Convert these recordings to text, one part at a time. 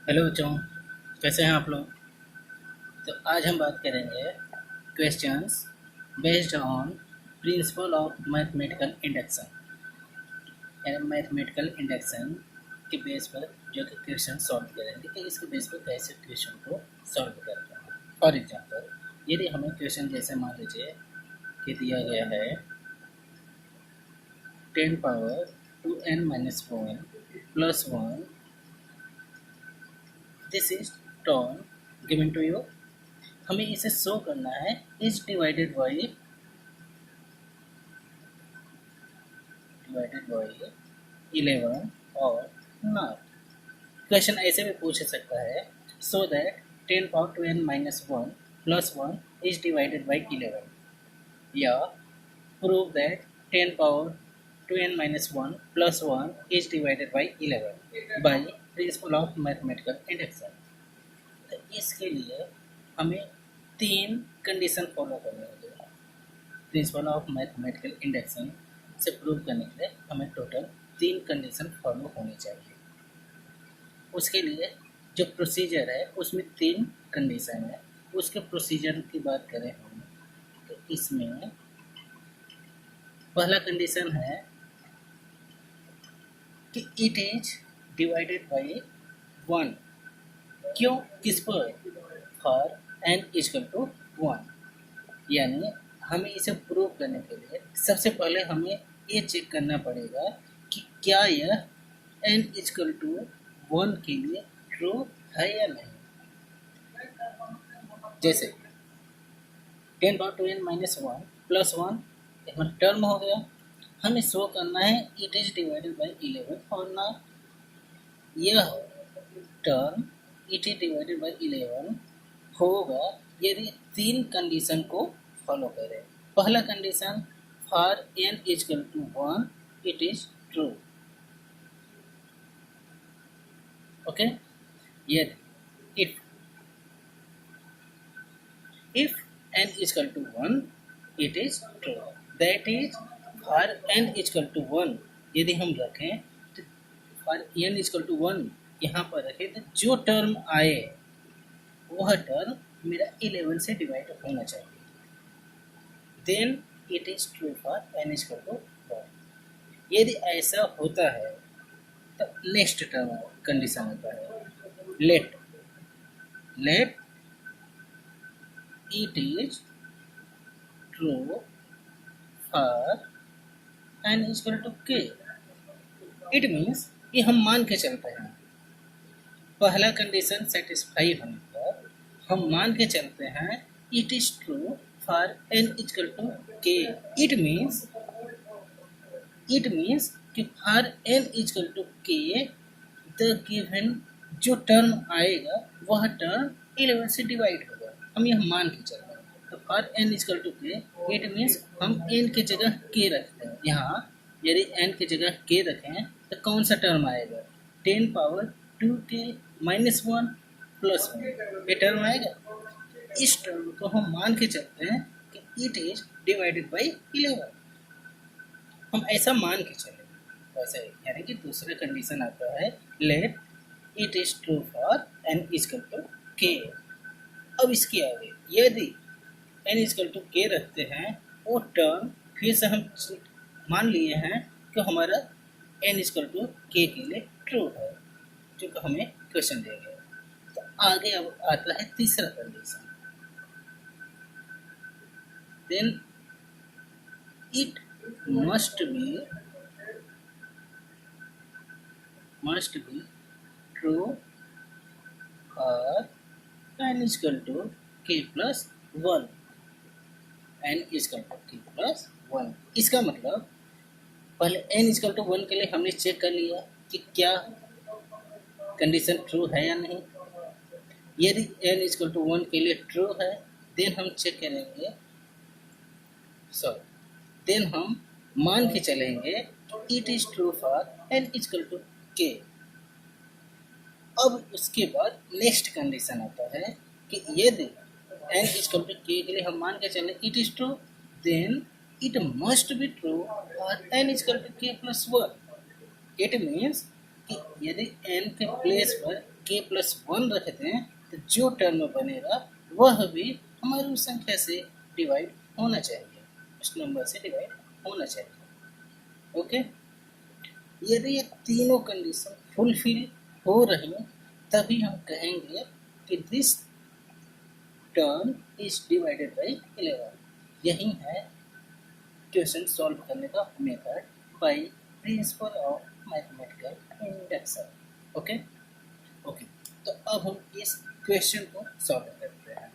Hello बच्चों, कैसे हैं आप लोग। तो आज हम बात करेंगे questions based on principle of mathematical induction, यानी मैथमेटिकल इंडक्शन के बेस पर जो कि क्वेश्चन सॉल्व करेंगे कि इसके बेस पर कैसे क्वेश्चन को सॉल्व करते हैं। फॉर एग्जांपल, यदि हमें क्वेश्चन जैसे मान लीजिए कि दिया गया है 10 power 2n-1 plus 1, this is term given to you. हमें इसे शो करना है इज डिवाइडेड बाई 11 और नॉट। क्वेश्चन ऐसे भी पूछ सकता है, so that 10 power 2n-1 plus 1 is divided by 11, या prove that 10 power 2n-1 plus 1 is divided by 11 by principle of mathematical induction. तो इसके लिए हमें तीन कंडीशन फॉलो करनी होगी। प्रिंसिपल ऑफ मैथमेटिकल इंडक्शन से प्रूव करने के लिए हमें टोटल तीन कंडीशन फॉलो होनी चाहिए। उसके लिए जो प्रोसीजर है उसमें तीन कंडीशन है। उसके प्रोसीजर की बात करें हम, तो इसमें पहला कंडीशन है कि इट इज डिवाइडेड बाई 1। क्यों, किस पर? For n is equal to 1। यानी हमें इसे प्रूव करने के लिए सबसे पहले हमें ये चेक करना पड़ेगा कि क्या यह n इजकल टू 1 के लिए ट्रू है या नहीं। जैसे 10 पावर 2n-1 प्लस 1 एक टर्म हो गया, हमें शो करना है इट इज डिवाइडेड बाई 11 और ना यह term it is divided by 11 होगा यदि तीन कंडीशन को फॉलो करें। पहला condition, for n is equal to 1 it is true. Okay, यदि if n is equal to 1 it is true, that is for n is equal to 1 यदि हम रखें तो फॉर n इजकल टू 1 यहाँ पर रखें तो जो टर्म आए वह टर्म मेरा 11 से डिवाइड होना चाहिए, then it is true for n is equal to 1। यदि ऐसा होता है तो नेक्स्ट टर्म कंडीशन होता है let it is true for n is equal to k। It means कि हम मान के चलते हैं पहला कंडीशन सेटिस्फाई होने पर हम मान के चलते हैं it is true for n is equal to k। It means कि for n is equal to k the given जो टर्म आएगा वह टर्म 11 से डिवाइड होगा। हम यह मान के चल रहे हैं तो for n is equal to k, it means हम n की जगह k रखते हैं। यहाँ यदि n की जगह k रखें तो कौन सा टर्म आएगा? 10 पावर 2k-1 प्लस 1 ये टर्म आएगा। इस टर्म को हम मान के चलते हैं कि इट इज डिवाइडेड बाई 11। हम ऐसा मान के चले वैसे, यानी कि दूसरा कंडीशन आता है let it is true for n is equal to k। अब इसके आगे यदि n इजकल टू k रखते हैं वो टर्म फिर से हम मान लिए हैं कि हमारा n इजकल टू k के लिए ट्रू है, जो कि हमें क्वेश्चन दिया गया। तो आगे अब आता है तीसरा condition, then it must be true और n is equal to k plus 1। n is equal to k plus 1, इसका मतलब पहले n इजकल टू 1 के लिए हमने चेक कर लिया कि क्या कंडीशन ट्रू है या नहीं। यदि n इजकल टू 1 के लिए ट्रू है देन हम चेक करेंगे, देन हम मान के चलेंगे it is true for n is equal to k। अब उसके बाद नेक्स्ट कंडीशन आता है कि यदि n इजकल टू k के लिए हम मान के चलें it is true, then it must be true for n is equal to k plus 1। It means कि यदि n के प्लेस पर के प्लस वन रखते हैं तो जो टर्म बनेगा वह भी हमारी उस संख्या से डिवाइड होना चाहिए, उस नंबर से डिवाइड होना चाहिए। ओके, यदि ये तीनों कंडीशन फुलफिल हो रही तभी हम कहेंगे कि this term is divided by 11। यही है क्वेश्चन सॉल्व करने का method by principle of mathematical induction. Okay okay, तो अब हम इस क्वेश्चन को सॉल्व करते हैं।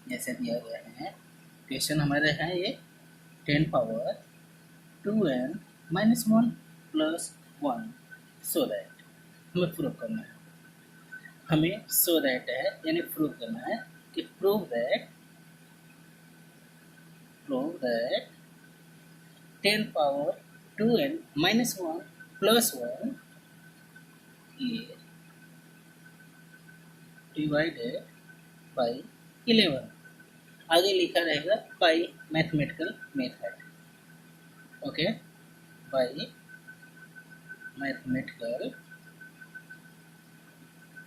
जैसे दिया गया है क्वेश्चन हमारे हैं ये 10 power 2n minus 1 plus 1 so that हमें प्रूव करना है, हमें सो दैट है यानी प्रूव करना है कि prove that 10 power 2n minus 1 plus 1 is divided by 11। आगे लिखा रहेगा by mathematical method. Okay, by mathematical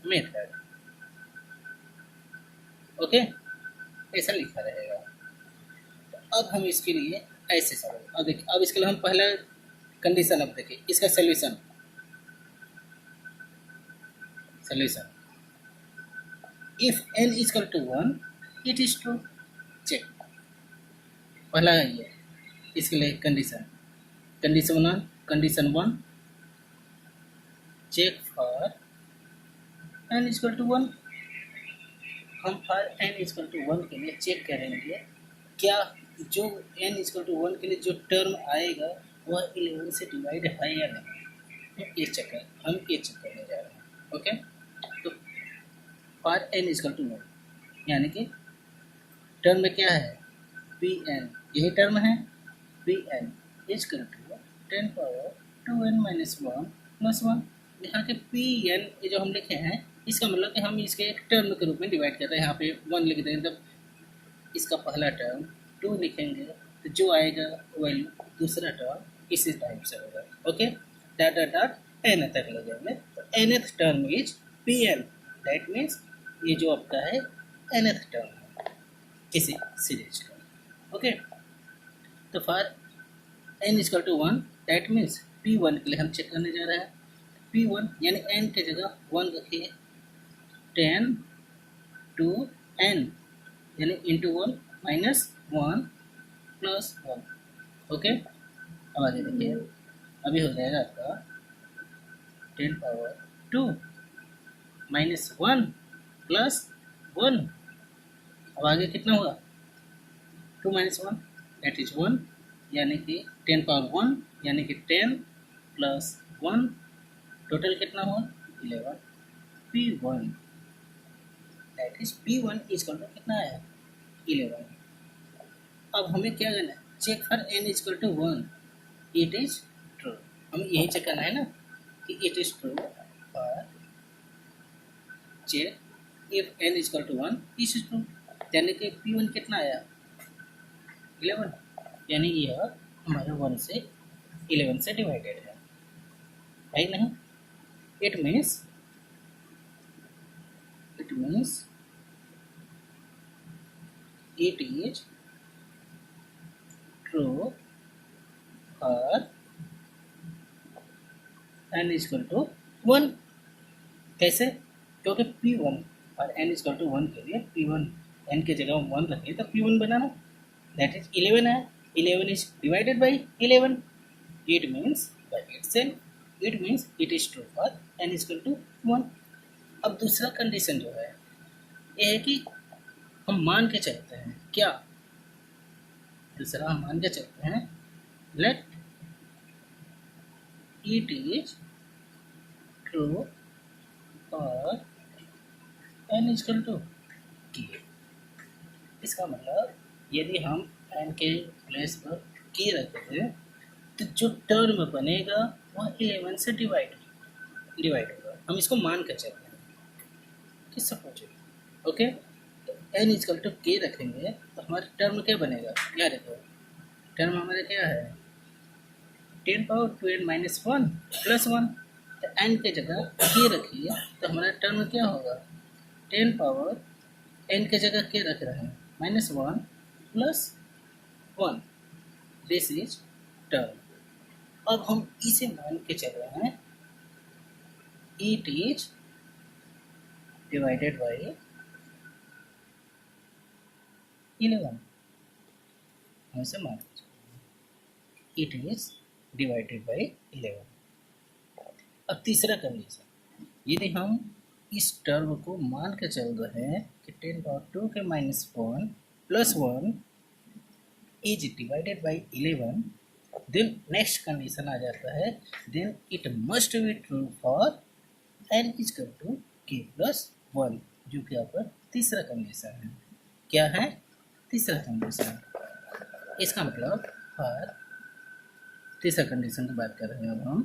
method. Okay, ऐसा लिखा रहेगा। तो अब हम इसके लिए ऐसे सवाल, अब देखिए, अब इसके लिए हम पहला कंडीशन अब देखिए इसका solution if n is equal to 1 it is true. Check, पहला है ये, इसके लिए condition one check for n is equal to 1। हम for n is equal to 1 के लिए चेक करेंगे क्या जो n इज इक्वल टू 1 के लिए जो टर्म आएगा वह 11 से डिवाइड है या नहीं। हम ये चेक करने जा रहे हैं। ओके, तो for n is equal to 1 यानी कि टर्म में क्या है Pn, यही टर्म है Pn is equal to 10 power 2n minus 1 plus 1। यहाँ के Pn ये जो हम लिखे हैं इसका मतलब कि हम इसके एक टर्म के रूप में डिवाइड कर रहे हैं। यहाँ पे 1 लिख देंगे तब इसका पहला टर्म 2 लिखेंगे तो जो आएगा वैल्यू दूसरा टर्म इसी टाइप से होगा। Okay, dot dot dot n तक लगेंगे तो nth term is Pn, that means ये जो आपका है nth टर्म है इसी सीरीज का। ओके, तो for n is equal to 1 that means P1 के लिए हम चेक करने जा रहे हैं। P1 यानी n के जगह 1 रखिए, 10 to n यानी इंटू 1 माइनस 1 प्लस 1। ओके, अब आगे देखिए, अभी हो जाएगा आपका 10 पावर 2 माइनस 1 प्लस 1। अब आगे कितना होगा 2 माइनस 1 दैट इज 1 यानी कि 10 पावर 1 यानी कि 10 प्लस 1 टोटल कितना हुआ 11। P1 that is P1 is equal to कितना है 11। अब हमें क्या करना है check for n is equal to 1 it is true. हमें यही चेक करना है ना कि it is true for check if n is equal to 1 is true यानी कि P1 कितना आया 11 यानी यह हमारे 1 से 11 से डिवाइडेड है नहीं। It means it is true for n is equal to 1। कैसे, क्योंकि P1 और n is equal to 1 के लिए P1 n के जगह 1 रखिए तो P1 बनाना दैट इज 11 है। 11 is divided by 11 it means by itself it means it is true for n is equal to 1। अब दूसरा कंडीशन जो है ये है कि हम मान के चलते हैं क्या, दूसरा हम मान के चलते हैं लेट इट इज ट्रू और n is equal to k। इसका मतलब यदि हम n के प्लेस पर k रखते हैं तो जो टर्म बनेगा वह 11 से डिवाइड होगा। हम इसको मान कर चलते हैं कि सपोज ओके, तो n इजकल टू k रखेंगे तो हमारा टर्म क्या बनेगा, क्या देखो टर्म हमारा क्या है 10 पावर 2n माइनस 1 प्लस 1 तो एन के जगह के रखिए तो हमारा टर्म क्या होगा, 10 पावर एन के जगह के रख रहे हैं -1 + 1, दिस इज टर्म। अब हम इसे मान के चल रहे हैं इट इज डिवाइडेड बाई 11, हम इसे मान के चल रहे हैं इट इज डिवाइडेड बाई 11। अब तीसरा कंडीशन, यदि हम इस टर्म को मान के चल रहे हैं कि 10 पावर 2 के -1 + 1 is divided by 11, then next condition आ जाता है, then it must be true for n equal to k + 1, जो कि आपका तीसरा कंडीशन है। क्या है तीसरा कंडीशन? इसका मतलब हर तीसरा कंडीशन की बात कर रहे हैं अब हम,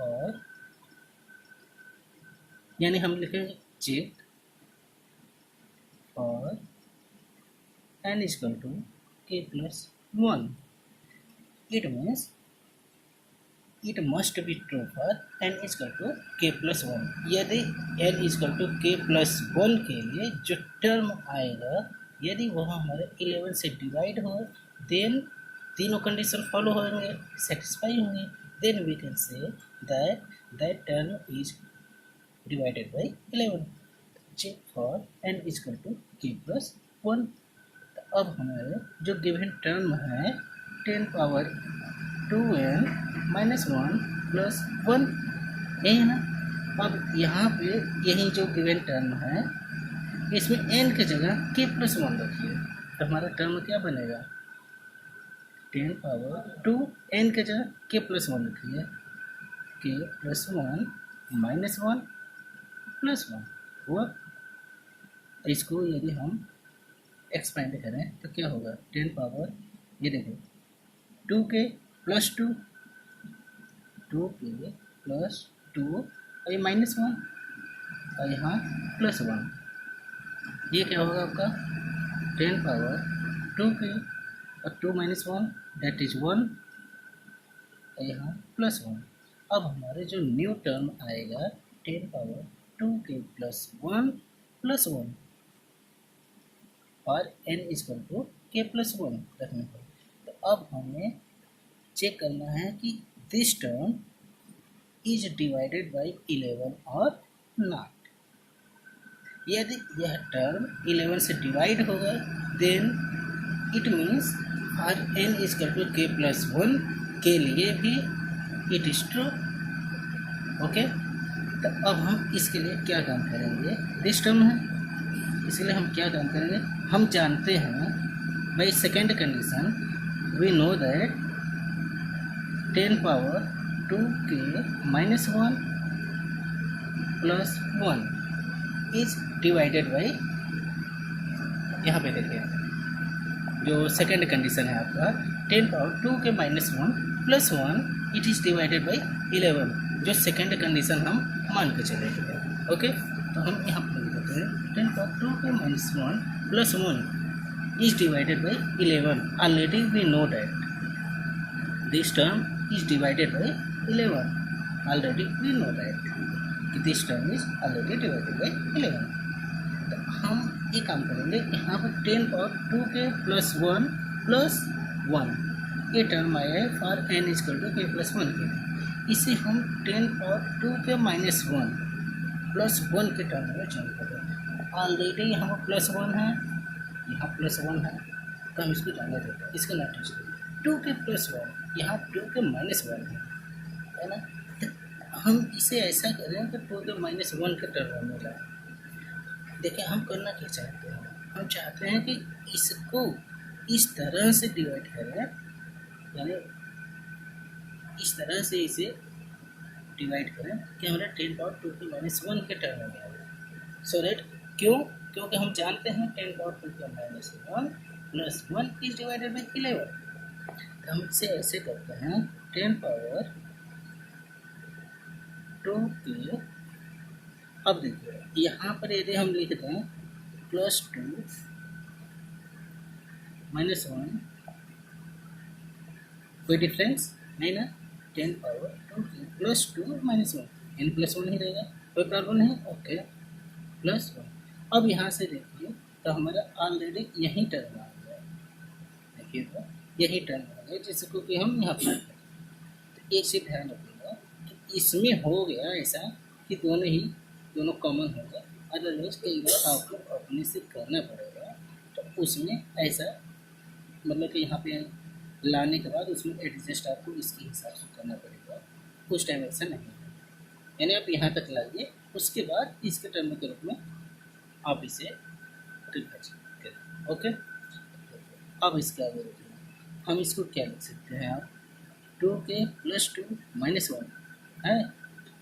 और यानी हम लिखेंगे चेक और n equal to k + 1, it means it must be true for n equal to k + 1। यदि n इक्वल टू k + 1 के लिए जो टर्म आएगा यदि वह हमारे 11 से डिवाइड हो, देन तीनों कंडीशन फॉलो होंगे, सेटिस्फाई होंगे, then we can say that term is divided by 11। Check for n equal to k + 1। अब हमारे जो गिवन टर्म है 10 पावर 2n - 1 + 1, यही है ना। अब यहाँ पे यही जो गिवन टर्म है इसमें n की जगह k + 1 रखिए तो हमारा टर्म क्या बनेगा, 10 पावर 2 n की जगह k + 1 रखिए, k + 1 - 1 + 1 हुआ। इसको यदि हम एक्सपेंड करें तो क्या होगा, 10 पावर ये देखो 2k + 2, 2k + 2 और ये -1 और यहाँ +1, ये क्या होगा आपका 10 पावर 2k और 2 - 1 दैट इज 1 और यहाँ +1। अब हमारे जो न्यू टर्म आएगा 10 पावर 2k + 1 + 1 और n इक्वल टू k + 1 रखने पर, तो अब हमें चेक करना है कि this term is divided by 11 और नॉट। यदि यह टर्म 11 से डिवाइड होगा then it means for n equal to k + 1 के लिए भी इट इज ट्रू। ओके, तो अब हम इसके लिए क्या काम करेंगे, दिस टर्म है इसलिए हम क्या काम करेंगे, हम जानते हैं by second condition we know that 10 power 2k - 1 + 1 is divided by, यहाँ पे देखिए जो सेकेंड कंडीशन है आपका 10 power 2k - 1 + 1 it is divided by 11, जो सेकेंड कंडीशन हम मान के चले गए। ओके, तो हम यहाँ पर लिखते हैं 10 power 2k - 1 + 1 is divided by 11. Already we know that this term is divided by 11. Already we know that this term is already divided by 11. तो हम ये काम करेंगे, यहाँ पर 10 पावर 2k + 1 + 1 ये टर्म आया है for n equal to k + 1 के लिए, इसे हम 10 पावर 2k - 1 + 1 के टर्म में चेंज कर रहे हैं। ऑलरेडी यहाँ पर +1 है, यहाँ +1 है, तो हम इसको जाने देते हैं, इसका नोटिस 2k + 1 यहाँ 2k - 1 है ना। तो हम इसे ऐसा करें कि 2k - 1 के टर्म में लाएं। देखिए हम करना क्या चाहते हैं, हम चाहते हैं कि इसको इस तरह से डिवाइड करें, यानी इस तरह से इसे डिवाइड करें कि हमारा 10 पावर 2k - 1 के टर्म में आए। सो दैट क्यों, क्योंकि हम जानते हैं 10 power 2k - 1 + 1 is divided by 11। तो हम इसे ऐसे करते हैं 10 पावर 2k, अब देखिए यहाँ पर यदि हम लिख दें +2 - 1 कोई डिफरेंस नहीं ना, 10^2 प्लस 2 माइनस 1, n प्लस 1 ही रहेगा, कोई प्रॉब्लम नहीं। Okay, plus 1। अब यहाँ से देखिए तो हमारा ऑलरेडी यही टर्म आ गया, देखिए तो यही टर्म आ गया जिसको कि हम यहाँ पर, तो एक चीज़ ध्यान रखिएगा कि इसमें हो गया ऐसा कि दोनों कॉमन हो गए, अदरवाइज कई बार आपको अपने से करना पड़ेगा, तो उसमें ऐसा मतलब कि यहाँ पे लाने के बाद उसमें एडजस्ट आपको इसके हिसाब से करना पड़ेगा, कुछ टाइम ऐसा नहीं है। यानी आप यहाँ तक लाइए, उसके बाद इसके टर्म के रूप में आप इसे रिप्लेस करें। ओके, अब इसके आगे देखिए हम इसको क्या लिख सकते हैं, आप 2 के प्लस 2 माइनस 1 है,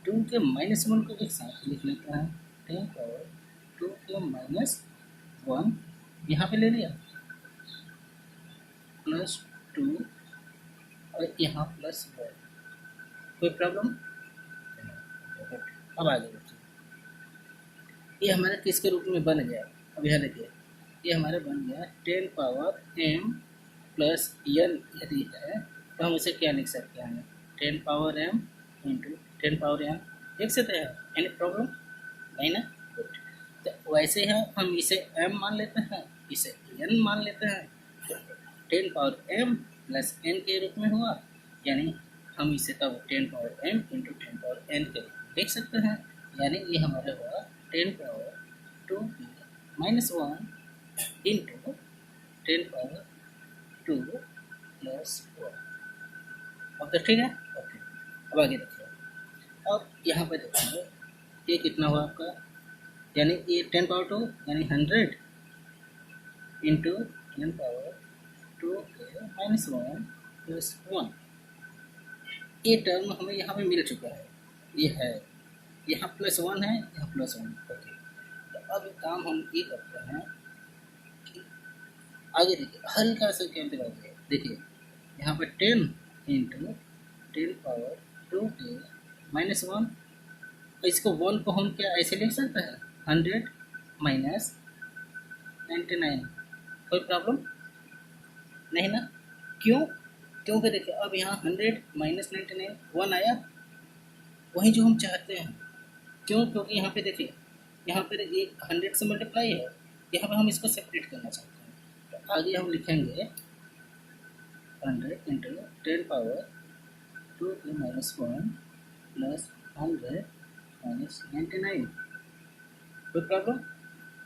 2 के माइनस 1 को एक साथ लिख लेते हैं, 10^2 के माइनस 1 यहाँ पे ले लिया, प्लस 2 और यहाँ प्लस 1, कोई प्रॉब्लम। अब आगे देखिए ये हमारा किसके रूप में बन गया, अब यहाँ देखिए ये हमारा बन गया 10^m प्लस n यदि है तो हम उसे क्या लिख सकते हैं, 10^m इंटू 10^m लिख सकते हैं, एनी प्रॉब्लम नहीं ना। गुड, तो वैसे ही हम इसे m मान लेते हैं, इसे n मान लेते हैं, 10^m प्लस n के रूप में हुआ, यानी हम इसे तब 10^m इंटू 10^n के रूप में लिख सकते हैं, यानी ये हमारा हुआ 10^2 माइनस 1 इंटू 10^2 प्लस 1। अब तो ठीक है। ओके, अब आगे देखिए, अब यहाँ पर देखिए ये कितना हुआ आपका, यानी ये 10^2 यानी 100 इंटू 10^2 के माइनस 1 प्लस 1, ये टर्म हमें यहाँ पे मिल चुका है, ये है, यहाँ प्लस 1 है, यहाँ प्लस 1। ओके, तो अब काम हम ये करते हैं कि आगे देखिए हल्का सा क्या दिलाइए, देखिए यहाँ पर 10 इंटू 10^2 के माइनस 1, इसको 1 को हम क्या ऐसे लिख सकते हैं, 100 माइनस 99, कोई प्रॉब्लम नहीं ना। क्यों, क्योंकि देखिए अब यहाँ 100 माइनस 99 1 आया, वही जो हम चाहते हैं। क्यों, क्योंकि यहाँ पे देखिए यहाँ पर एक 100 से मल्टीप्लाई है, यहाँ पर हम इसको सेपरेट करना चाहते हैं, तो आगे हम लिखेंगे 100 इंटू 10^2 के माइनस 1 प्लस 100 माइनस 99, कोई प्रॉब्लम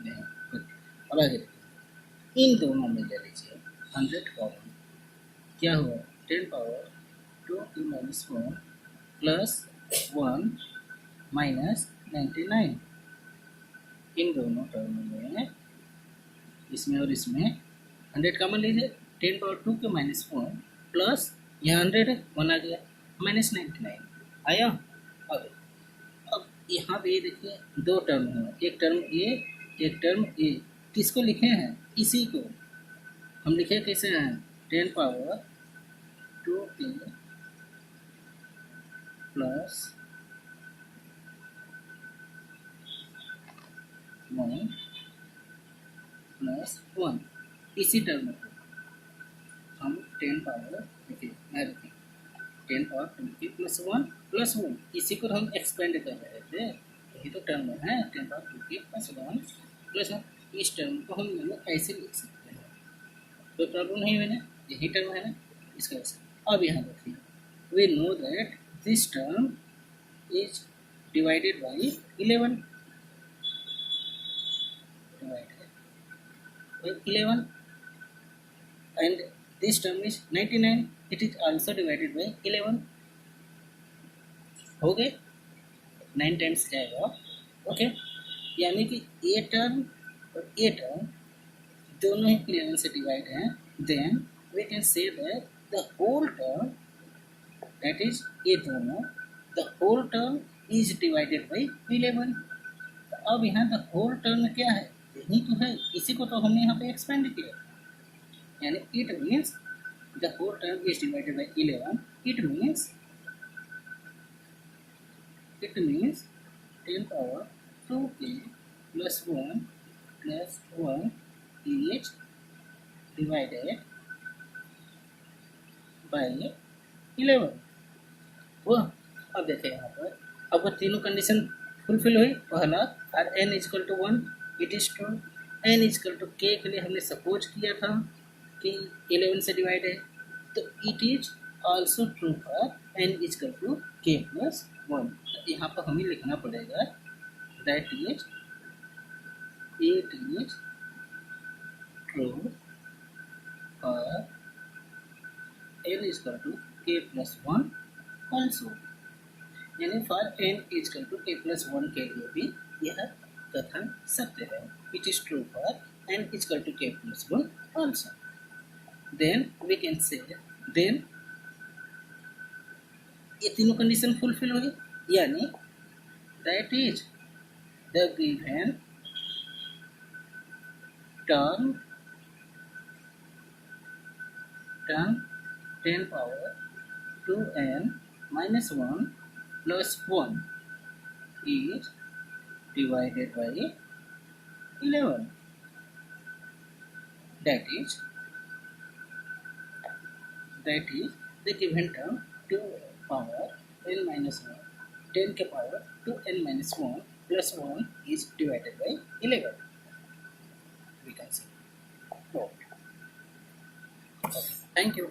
नहीं। अब आगे देखिए इन दोनों में ले लीजिए 100 कॉमन, क्या हुआ 10^2 की माइनस 1 प्लस 1 माइनस 99, इन दोनों टर्म में इसमें और इसमें 100 कॉमन लीजिए, 10^2 के माइनस 1 प्लस यहाँ 100 है, 1 आ गया, माइनस 99 आया। अब यहाँ पे देखिए दो टर्म है, एक टर्म ए एक टर्म ए, किसको लिखे हैं, इसी को हम लिखे कैसे हैं, 10^2 के प्लस 1 प्लस 1, इसी टर्म को हम 10 देखिए मैं रखें 10^2 के प्लस 1 इसी को हम एक्सपेंड कर रहे थे, यही तो टर्म है 10^2 के प्लस 1 प्लस 1, इस टर्म को हम ऐसे लिख सकते हैं, कोई प्रॉब्लम नहीं है ना, यही टर्म है ना इसका वजह। अब यहाँ देखिए we know that this term is divided by 11, and this term is 99, it is also divided by 11, हो गए 9 टाइम्स जाएगा। ओके, यानी कि ए टर्म और ए टर्म दोनों ही 11 से डिवाइड हैं, then we can say that the whole term that is ये दोनों the whole term is divided by 11। तो अब यहाँ द होल टर्म क्या है, यही तो है, इसी को तो हमने यहाँ पे एक्सपेंड किया, यानी it means the whole term is divided by 11, it means 10^2 plus 1 plus 1 is divided by 11, हुआ। अब देखें यहाँ पर, अब वो तीनों कंडीशन फुलफिल हुई। पहला आर n is equal to 1, it is true. N is equal to k के लिए हमने सपोज किया था कि 11 से डिवाइड है, तो it is also true for n is equal to k plus 1। तो यहाँ पर हमें लिखना पड़ेगा that is it is true for n is equal to k plus 1 also, यानी for n is equal to k plus 1 के लिए भी यह कथन सत्य है। It is true for n is equal to k plus 1 also. Then we can say, then ये तीनों कंडीशन फुलफिल हुई, यानी that is the given term 10 power 2n minus 1 plus 1 is divided by 11. That is the given term 2 power n minus 1, 10 के power 2n minus 1 plus 1 is divided by 11. We can say. Okay. Thank you.